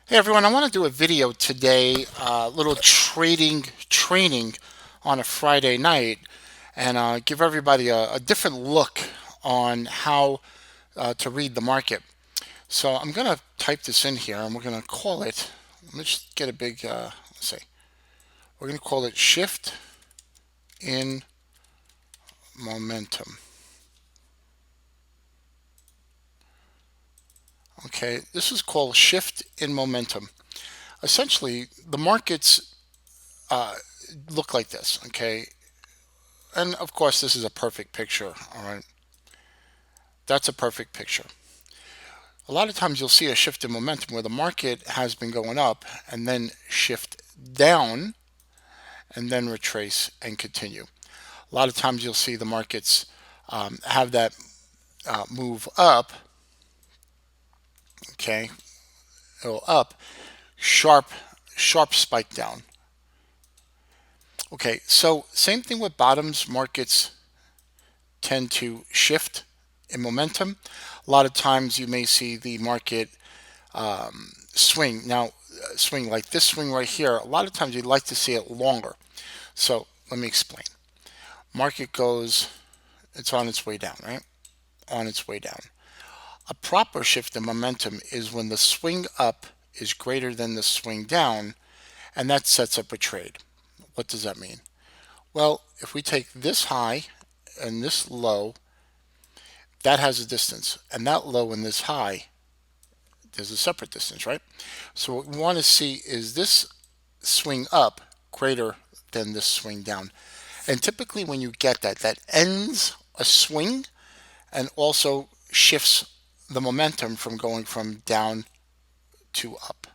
Hey everyone, I want to do a video today, a little trading training on a Friday night, and give everybody a different look on how to read the market. So I'm going to type this in here, and we're going to call it. Let me just get a big. Let's see. We're going to call it shift in momentum. Okay, this is called shift in momentum. Essentially, the markets uh, look like this. Okay, and of course, this is a perfect picture. All right. That's a perfect picture. A lot of times you'll see a shift in momentum where the market has been going up and then shift down and then retrace and continue. A lot of times you'll see the markets have that move up, okay, go up, sharp, sharp spike down. Okay, so same thing with bottoms. Markets tend to shift in momentum. A lot of times you may see the market swing. Now, swing like this swing right here, a lot of times you'd like to see it longer. So let me explain. Market goes, it's on its way down, right? On its way down. A proper shift in momentum is when the swing up is greater than the swing down, and that sets up a trade. What does that mean? Well, if we take this high and this low, that has a distance, and that low and this high, there's a separate distance, right? So what we want to see is this swing up greater than this swing down. And typically when you get that, that ends a swing and also shifts the momentum from going from down to up.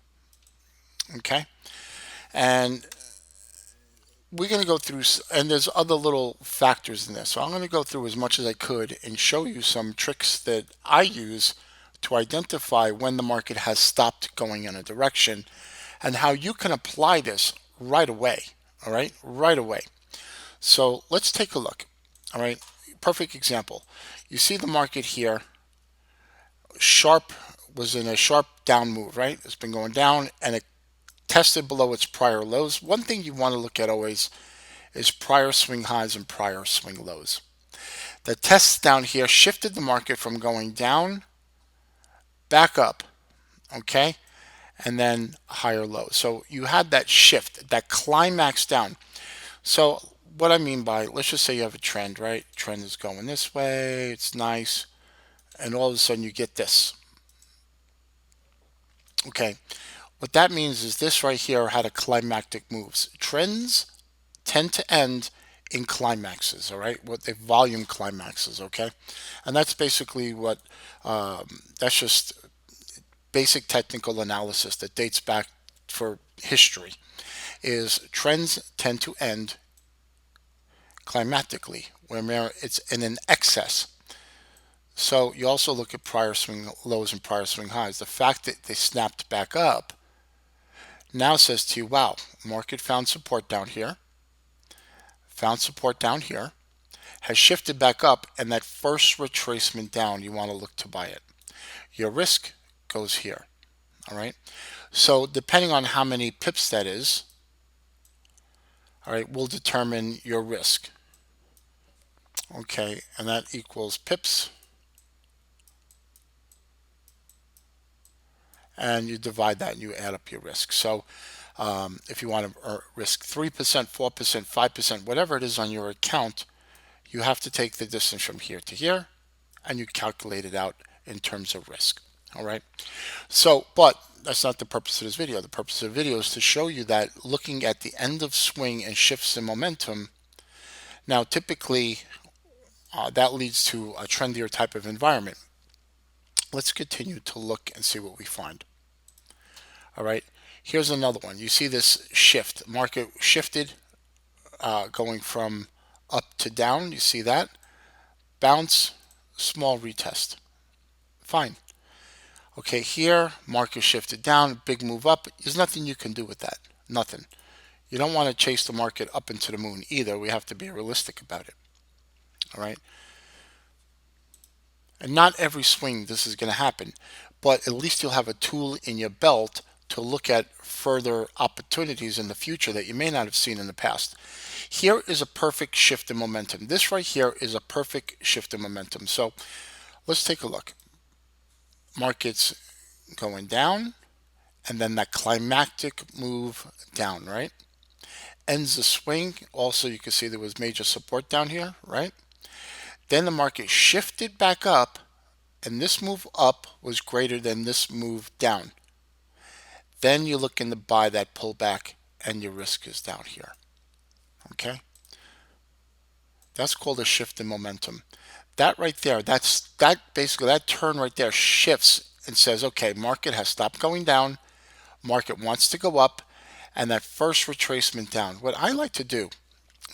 Okay? And we're going to go through, and there's other little factors in this. So I'm going to go through as much as I could and show you some tricks that I use to identify when the market has stopped going in a direction and how you can apply this right away. All right? Right away. So let's take a look. All right? Perfect example. You see the market here, sharp was in a sharp down move, right? It's been going down and it tested below its prior lows. One thing you want to look at always is prior swing highs and prior swing lows. The test down here shifted the market from going down back up, okay? And then higher low. So you had that shift, that climax down. So what I mean by, let's just say you have a trend, right? Trend is going this way, it's nice, and all of a sudden you get this. Okay, what that means is this right here had a climactic moves. Trends tend to end in climaxes, all right? What the volume climaxes, okay? And that's basically what, that's just basic technical analysis that dates back for history, is trends tend to end climatically, where it's in an excess. So you also look at prior swing lows and prior swing highs. The fact that they snapped back up now says to you, wow, market found support down here, found support down here, has shifted back up, and that first retracement down, you want to look to buy it. Your risk goes here. All right. So depending on how many pips that is, all right, will determine your risk. Okay, and that equals pips, and you divide that and you add up your risk. So if you want to risk 3%, 4%, 5%, whatever it is on your account, you have to take the distance from here to here and you calculate it out in terms of risk. All right. So, but that's not the purpose of this video. The purpose of the video is to show you that looking at the end of swing and shifts in momentum, now typically that leads to a trendier type of environment. Let's continue to look and see what we find. All right. Here's another one. You see this shift. Market shifted going from up to down. You see that? Bounce, small retest. Fine. Okay, here, market shifted down, big move up. There's nothing you can do with that. Nothing. You don't want to chase the market up into the moon either. We have to be realistic about it. All right. And not every swing this is going to happen, but at least you'll have a tool in your belt to look at further opportunities in the future that you may not have seen in the past. Here is a perfect shift in momentum. This right here is a perfect shift in momentum. So let's take a look. Markets going down, and then that climactic move down, right? Ends the swing. Also, you can see there was major support down here, right? Then the market shifted back up, and this move up was greater than this move down. Then you're looking to buy that pullback, and your risk is down here. Okay? That's called a shift in momentum. That right there, that basically that turn right there shifts and says, okay, market has stopped going down, market wants to go up, and that first retracement down. What I like to do,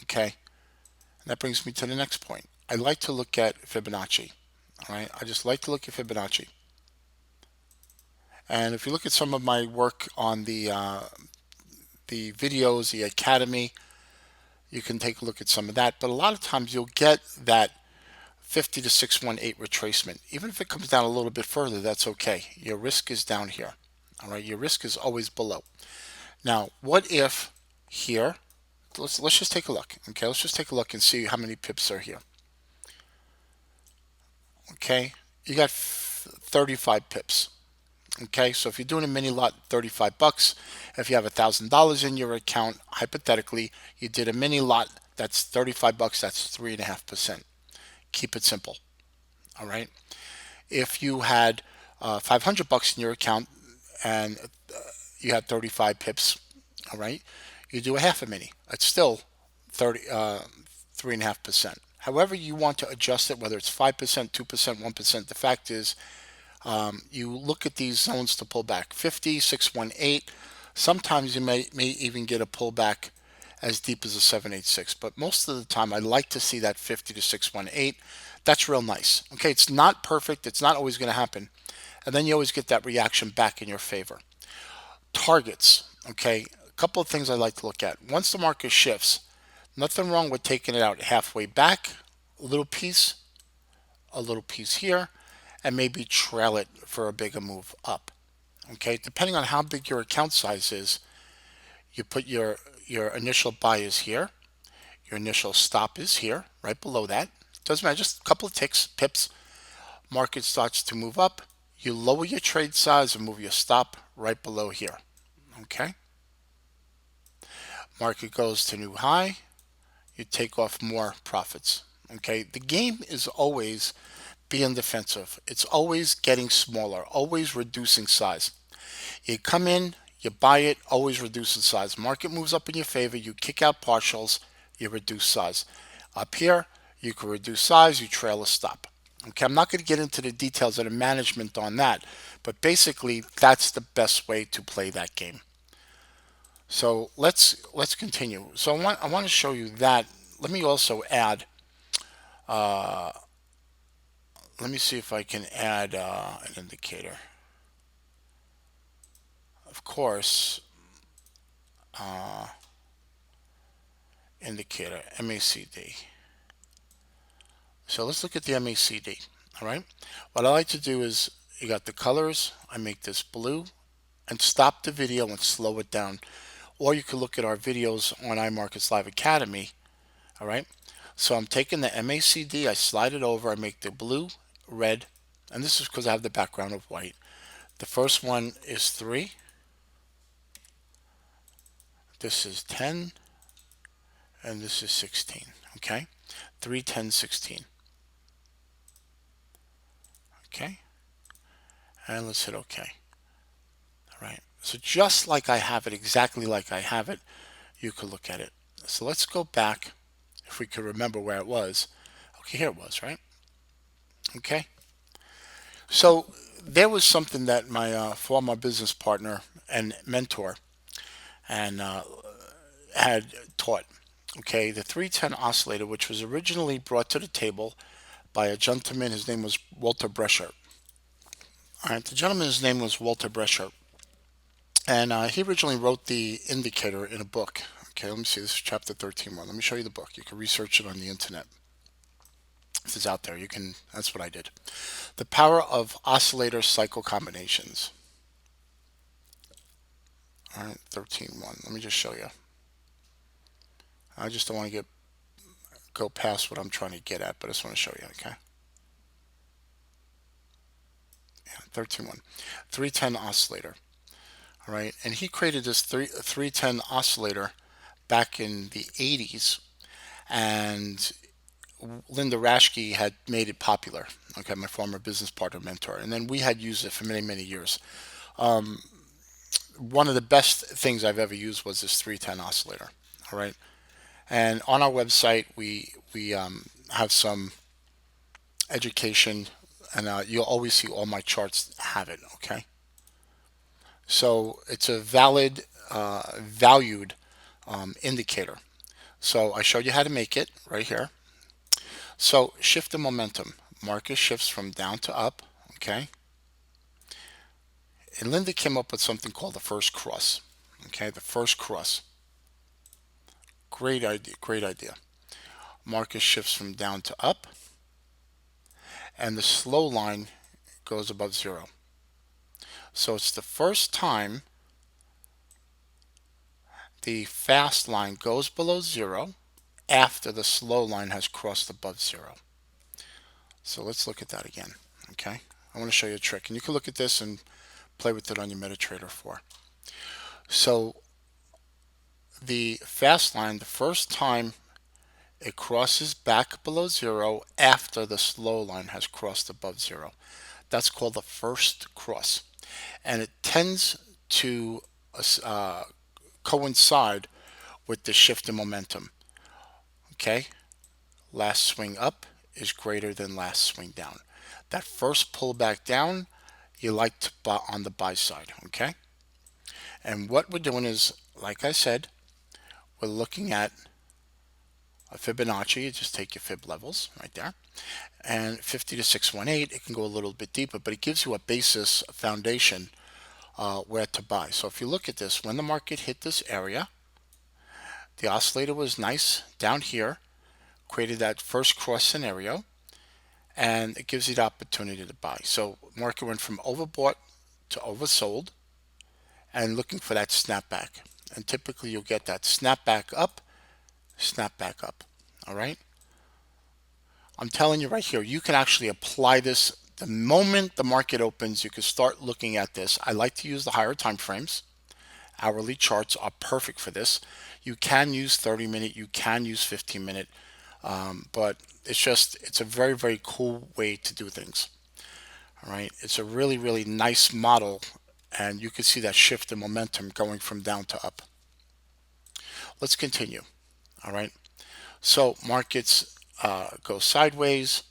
okay, and that brings me to the next point. I like to look at Fibonacci. All right, I just like to look at Fibonacci. And if you look at some of my work on the videos, the academy, you can take a look at some of that. But a lot of times you'll get that 50 to 618 retracement. Even if it comes down a little bit further, that's okay. Your risk is down here. All right, your risk is always below. Now, what if here? Let's just take a look. Okay, let's just take a look and see how many pips are here. Okay, you got 35 pips. Okay, so if you're doing a mini lot, 35 bucks. If you have $1,000 in your account, hypothetically, you did a mini lot. That's 35 bucks. That's 3.5%. Keep it simple. All right. If you had 500 bucks in your account and you had 35 pips, all right, you do a half a mini. It's still 3.5%. However you want to adjust it, whether it's 5%, 2%, 1%, the fact is you look at these zones to pull back 50, 618. Sometimes you may even get a pullback as deep as a 786, but most of the time I like to see that 50 to 618. That's real nice. Okay, it's not perfect, it's not always going to happen, and then you always get that reaction back in your favor. Targets, okay, a couple of things I like to look at. Once the market shifts, nothing wrong with taking it out halfway back, a little piece here, and maybe trail it for a bigger move up. Okay, depending on how big your account size is, you put your initial buy is here, your initial stop is here, right below that. Doesn't matter, just a couple of pips. Market starts to move up. You lower your trade size and move your stop right below here. Okay. Market goes to new high. You take off more profits. Okay. The game is always being defensive. It's always getting smaller, always reducing size. You come in, you buy it, always reduce the size. Market moves up in your favor, you kick out partials, you reduce size. Up here, you can reduce size, you trail a stop. Okay, I'm not going to get into the details of the management on that, but basically that's the best way to play that game. So let's continue. So I want to show you that. Let me also add. Let me see if I can add an indicator. Of course, indicator MACD. So let's look at the MACD. All right. What I like to do is you got the colors. I make this blue and stop the video and slow it down. Or you can look at our videos on iMarkets Live Academy. All right. So I'm taking the MACD, I slide it over, I make the blue, red, and this is because I have the background of white. The first one is 3. This is 10. And this is 16. Okay. 3, 10, 16. Okay. And let's hit OK. All right. So just like I have it, exactly like I have it, you could look at it. So let's go back, if we could remember where it was. Okay, here it was, right? Okay. So there was something that my former business partner and mentor and had taught. Okay, the 310 oscillator, which was originally brought to the table by a gentleman. His name was Walter Brescher. All right, the gentleman's name was Walter Brescher, and he originally wrote the indicator in a book. Okay, let me see. This is chapter 13. Let me show you the book. You can research it on the internet. If it's out there, you can. That's what I did. The Power of Oscillator Cycle Combinations. All right, 13.1. Let me just show you. I just don't want to go past what I'm trying to get at, but I just want to show you, okay? Yeah, 13.1. 310 oscillator. All right, and he created this 310 oscillator back in the 80s, and Linda Rashke had made it popular. Okay, my former business partner mentor, and then we had used it for many, many years. One of the best things I've ever used was this 310 oscillator. All right, and on our website we have some education, and you'll always see all my charts have it. Okay, so it's a valid, valued indicator. So I showed you how to make it right here. So shift in momentum. Market shifts from down to up. Okay. And Linda came up with something called the first cross. Okay, the first cross. Great idea. Great idea. Market shifts from down to up, and the slow line goes above zero. So it's the first time the fast line goes below zero after the slow line has crossed above zero. So let's look at that again. Okay, I want to show you a trick, and you can look at this and play with it on your MetaTrader 4. So the fast line, the first time it crosses back below zero after the slow line has crossed above zero. That's called the first cross. And it tends to uh, coincide with the shift in momentum. Okay? Last swing up is greater than last swing down. That first pullback down, you like to buy on the buy side. Okay? And what we're doing is, like I said, we're looking at a Fibonacci. You just take your fib levels right there. And 50 to 618, it can go a little bit deeper, but it gives you a basis, a foundation where to buy. So if you look at this, when the market hit this area, the oscillator was nice down here, created that first cross scenario, and it gives you the opportunity to buy. So market went from overbought to oversold and looking for that snapback. And typically you'll get that snapback up, snapback up. All right. I'm telling you right here, you can actually apply this the moment the market opens. You can start looking at this. I like to use the higher time frames. Hourly charts are perfect for this. You can use 30-minute, you can use 15-minute, but it's a very, very cool way to do things. All right, it's a really, really nice model, and you can see that shift in momentum going from down to up. Let's continue. All right, so markets go sideways.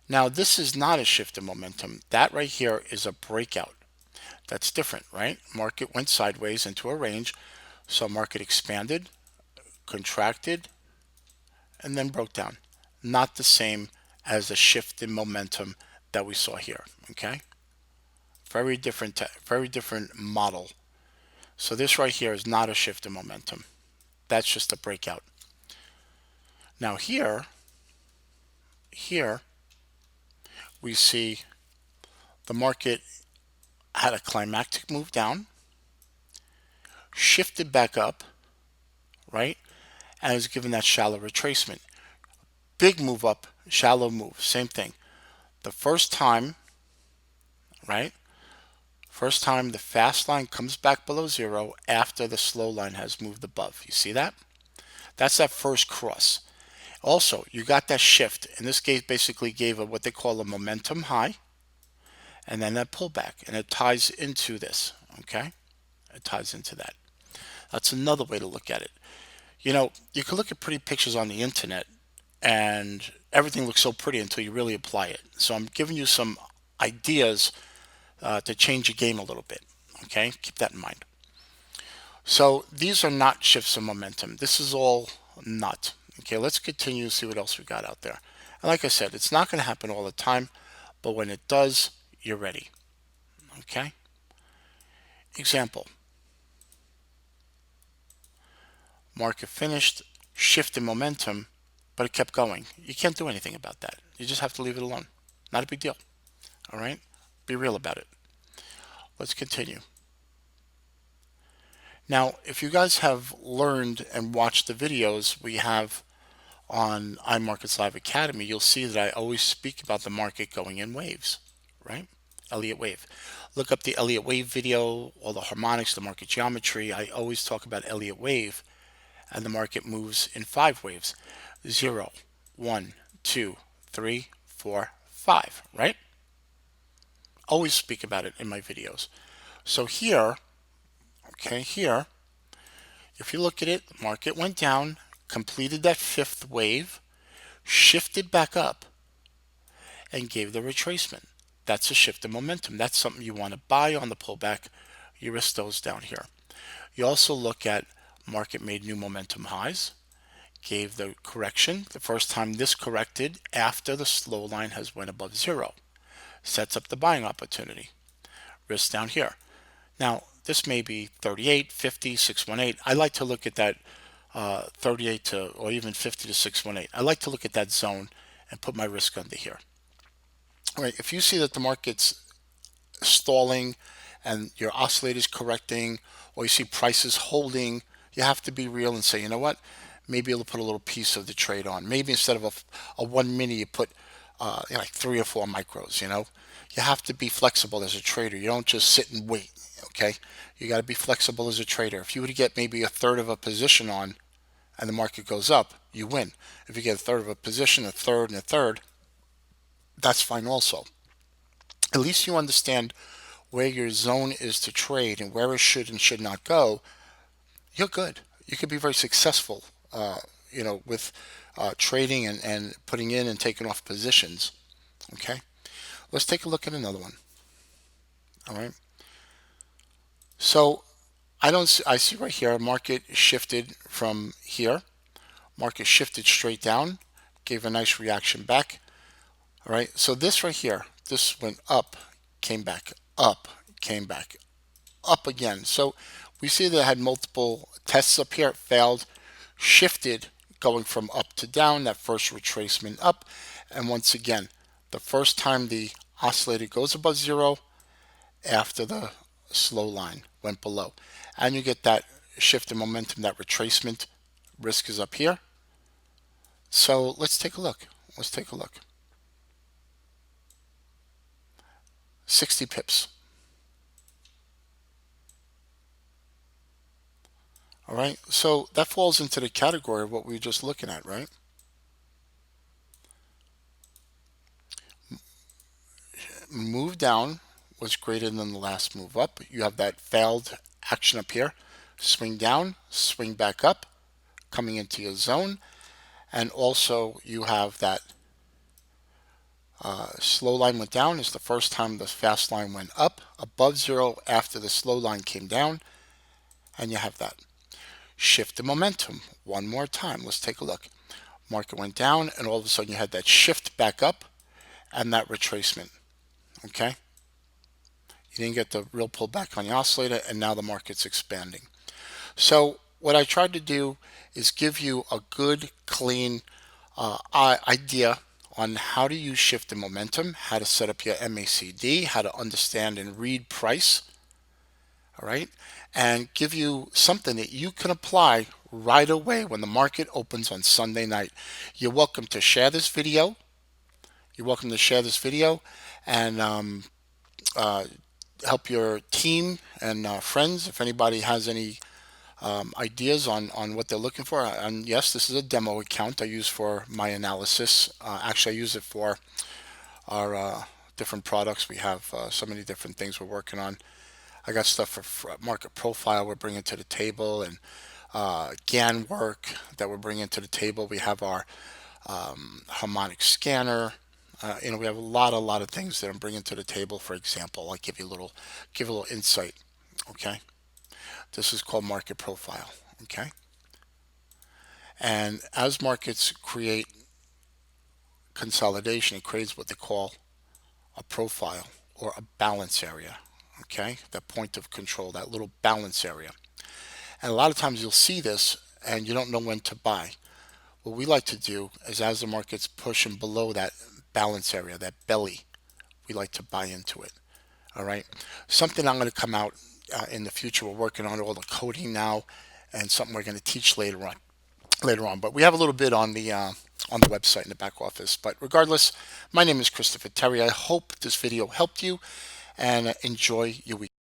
Now this is not a shift in momentum. That right here is a breakout. That's different, right? Market went sideways into a range, so market expanded, contracted, and then broke down. Not the same as the shift in momentum that we saw here. Okay, very different model. So this right here is not a shift in momentum. That's just a breakout. Now here we see the market had a climactic move down, shifted back up, right, and is given that shallow retracement. Big move up, shallow move, same thing. The first time, right? First time the fast line comes back below zero after the slow line has moved above. You see that? That's that first cross. Also, you got that shift. In this case, basically gave what they call a momentum high, and then that pullback, and it ties into this. Okay, it ties into that. That's another way to look at it. You know, you can look at pretty pictures on the internet, and everything looks so pretty until you really apply it. So I'm giving you some ideas to change your game a little bit. Okay, keep that in mind. So these are not shifts in momentum. This is all not. Okay, let's continue to see what else we got out there. And like I said, it's not going to happen all the time, but when it does, you're ready. Okay. Example. Market finished, shift in momentum, but it kept going. You can't do anything about that. You just have to leave it alone. Not a big deal. All right. Be real about it. Let's continue. Now, if you guys have learned and watched the videos we have on iMarkets Live Academy, you'll see that I always speak about the market going in waves, right? Elliott wave. Look up the Elliott wave video, all the harmonics, the market geometry. I always talk about Elliott wave, and the market moves in 5 waves: 0, 1, 2, 3, 4, 5, right? Always speak about it in my videos. So here, okay, here, if you look at it, the market went down, completed that 5th wave, shifted back up, and gave the retracement. That's a shift in momentum. That's something you want to buy on the pullback. You risk those down here. You also look at market made new momentum highs, gave the correction. The first time this corrected after the slow line has went above 0. Sets up the buying opportunity. Risk down here. Now, this may be 38, 50, 618. I like to look at that 38 to, or even 50 to 618. I like to look at that zone and put my risk under here. All right, if you see that the market's stalling and your oscillator's correcting, or you see prices holding, you have to be real and say, you know what? Maybe you'll put a little piece of the trade on. Maybe instead of a 1 minute, you put like 3 or 4 micros, You have to be flexible as a trader. You don't just sit and wait, okay? You got to be flexible as a trader. If you were to get maybe a third of a position on and the market goes up, you win. If you get a third of a position, a third, and a third, that's fine also. At least you understand where your zone is to trade and where it should and should not go. You're good. You could be very successful, with trading and putting in and taking off positions. Okay, let's take a look at another one. All right. So I don't. I see right here. Market shifted from here. Market shifted straight down. Gave a nice reaction back. All right. So this right here. This went up, came back, up, came back, up again. So we see that it had multiple tests up here. It failed, shifted, going from up to down, that first retracement up. And once again, the first time the oscillator goes above 0 after the slow line went below. And you get that shift in momentum, that retracement. Risk is up here. So let's take a look. Let's take a look. 60 pips. All right, so that falls into the category of what we were just looking at, right? Move down was greater than the last move up. You have that failed action up here. Swing down, swing back up, coming into your zone. And also you have that slow line went down. Is the first time the fast line went up above 0 after the slow line came down. And you have that. Shift in momentum. One more time. Let's take a look. Market went down and all of a sudden you had that shift back up and that retracement. Okay? You didn't get the real pullback on the oscillator and now the market's expanding. So what I tried to do is give you a good, clean idea on how to use shift in momentum, how to set up your MACD, how to understand and read price, all right, and give you something that you can apply right away when the market opens on Sunday night. You're welcome to share this video. You're welcome to share this video and help your team and friends if anybody has any ideas on what they're looking for. And yes, this is a demo account I use for my analysis. Actually, I use it for our different products. We have so many different things we're working on. I got stuff for market profile we're bringing to the table, and GAN work that we're bringing to the table. We have our harmonic scanner. We have a lot of things that I'm bringing to the table. For example, I'll give you a little insight. Okay, this is called market profile. Okay, and as markets create consolidation, it creates what they call a profile or a balance area. Okay, that point of control, that little balance area. And a lot of times you'll see this and you don't know when to buy. What we like to do is as the market's pushing below that balance area, that belly, we like to buy into it. All right. Something I'm going to come out in the future. We're working on all the coding now, and something we're going to teach later on. But we have a little bit on the website in the back office. But regardless, my name is Christopher Terry. I hope this video helped you, and enjoy your week.